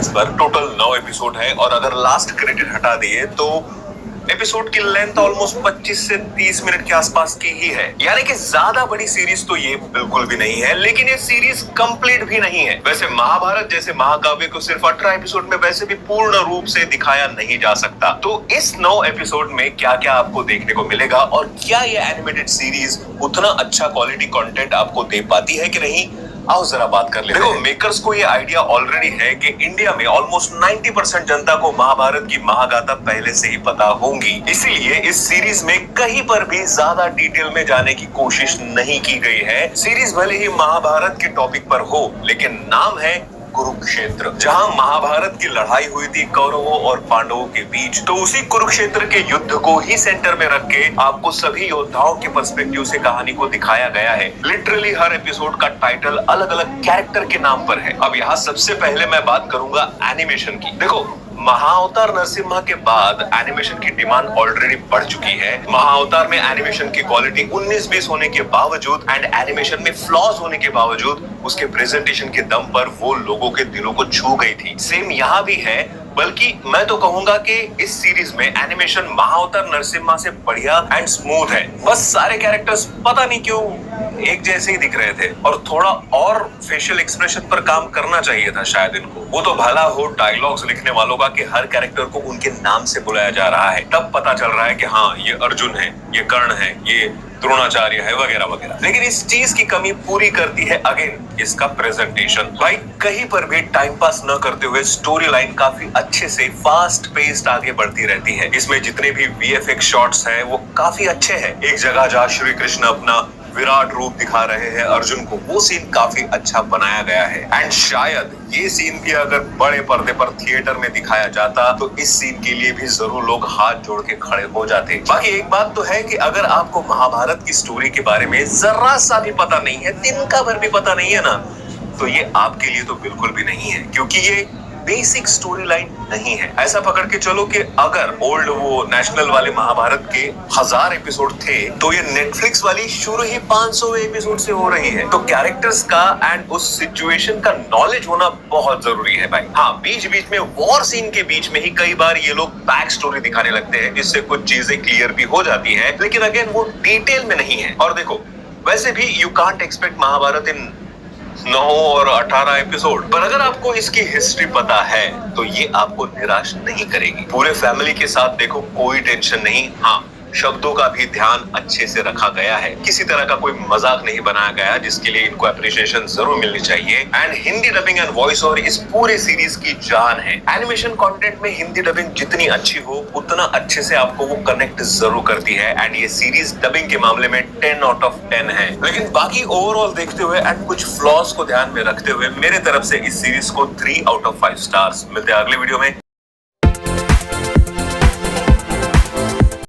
Netflix पर। Total 9 episode है और अगर लास्ट क्रेडिट हटा दिए तो एपिसोड की लेंथ ऑलमोस्ट 25 से 30 मिनट के आसपास की ही है, यानी कि ज्यादा बड़ी सीरीज तो ये बिल्कुल भी नहीं है, लेकिन ये सीरीज कंप्लीट भी नहीं है। वैसे महाभारत जैसे महाकाव्य को सिर्फ 18 एपिसोड में वैसे भी पूर्ण रूप से दिखाया नहीं जा सकता। तो इस 9 एपिसोड में क्या क्या आपको देखने को मिलेगा और क्या ये एनिमेटेड सीरीज उतना अच्छा क्वालिटी कंटेंट आपको दे पाती है कि नहीं, आओ जरा बात कर लेते हैं। देखो, मेकर्स को ये आइडिया ऑलरेडी है कि इंडिया में ऑलमोस्ट 90% जनता को महाभारत की महागाथा पहले से ही पता होंगी, इसीलिए इस सीरीज में कहीं पर भी ज्यादा डिटेल में जाने की कोशिश नहीं की गई है। सीरीज भले ही महाभारत के टॉपिक पर हो, लेकिन नाम है कुरुक्षेत्र, जहां महाभारत की लड़ाई हुई थी कौरवों और पांडवों के बीच। तो उसी कुरुक्षेत्र के युद्ध को ही सेंटर में रख के आपको सभी योद्धाओं के पर्सपेक्टिव से कहानी को दिखाया गया है। लिटरली हर एपिसोड का टाइटल अलग अलग कैरेक्टर के नाम पर है। अब यहाँ सबसे पहले मैं बात करूंगा एनिमेशन की। देखो, महाअवतार नरसिम्हा के बाद एनिमेशन की डिमांड ऑलरेडी बढ़ चुकी है। महाअवतार में एनिमेशन की क्वालिटी 19-20 होने के बावजूद एंड एनिमेशन में फ्लॉज होने के बावजूद उसके प्रेजेंटेशन के दम पर वो लोगों के दिलों को छू गई थी। सेम यहाँ भी है, बल्कि मैं तो कहूंगा कि इस सीरीज में एनिमेशन महाअवतार नरसिम्हा से बढ़िया एंड स्मूथ है। बस सारे कैरेक्टर्स पता नहीं क्यों एक जैसे ही दिख रहे थे और थोड़ा और फेशियल एक्सप्रेशन पर काम करना चाहिए था शायद इनको। वो तो भला हो डायलॉग्स लिखने वालों का कि हर कैरेक्टर को उनके नाम से बुलाया जा रहा है, तब पता चल रहा है कि हाँ ये अर्जुन है, ये कर्ण है, ये द्रोणाचार्य है, वगैरह वगैरह। लेकिन इस चीज की कमी पूरी करती है अगेन इसका प्रेजेंटेशन। भाई कहीं पर भी टाइम पास न करते हुए स्टोरी लाइन काफी अच्छे से फास्ट पेस्ड आगे बढ़ती रहती है। इसमें जितने भी वीएफएक्स शॉट्स हैं वो काफी अच्छे हैं। एक जगह जहाँ श्री कृष्ण अपना विराट रूप दिखा रहे हैं अर्जुन को, वो सीन काफी अच्छा बनाया गया है। एंड शायद ये सीन भी अगर बड़े पर्दे पर थिएटर में दिखाया जाता तो इस सीन के लिए भी जरूर लोग हाथ जोड़ के खड़े हो जाते। बाकी एक बात तो है कि अगर आपको महाभारत की स्टोरी के बारे में जरा सा भी पता नहीं है, तिनका भर भी पता नहीं है ना, तो ये आपके लिए तो बिल्कुल भी नहीं है, क्योंकि ये बेसिक स्टोरी लाइन नहीं है। ऐसा पकड़ के चलो कि अगर ओल्ड वो नेशनल वाले महाभारत के 1000 एपिसोड थे तो ये नेटफ्लिक्स वाली शुरू ही 500 एपिसोड से हो रही है। तो कैरेक्टर्स का एंड उस सिचुएशन का नॉलेज होना बहुत जरूरी है भाई। हाँ, बीच बीच में वॉर सीन के बीच में ही कई बार ये लोग बैक स्टोरी दिखाने लगते हैं, जिससे कुछ चीजें क्लियर भी हो जाती है, लेकिन अगेन वो डिटेल में नहीं है। और देखो, वैसे भी यू कांट एक्सपेक्ट महाभारत इन 9 और 18 एपिसोड, पर अगर आपको इसकी हिस्ट्री पता है तो ये आपको निराश नहीं करेगी। पूरे फैमिली के साथ देखो, कोई टेंशन नहीं। हाँ, शब्दों का भी ध्यान अच्छे से रखा गया है, किसी तरह का कोई मजाक नहीं बनाया गया, जिसके लिए इनको अप्रिशिएशन जरूर मिलनी चाहिए। And Hindi dubbing and voice over इस पूरे सीरीज की जान है। एनिमेशन कंटेंट में हिंदी डबिंग जितनी अच्छी हो उतना अच्छे से आपको वो कनेक्ट जरूर करती है। एंड ये सीरीज डबिंग के मामले में 10 आउट ऑफ 10 है। लेकिन बाकी ओवरऑल देखते हुए एंड कुछ फ्लॉज को ध्यान में रखते हुए मेरे तरफ से इस सीरीज को 3 आउट ऑफ 5 स्टार्स मिलते हैं अगले वीडियो में।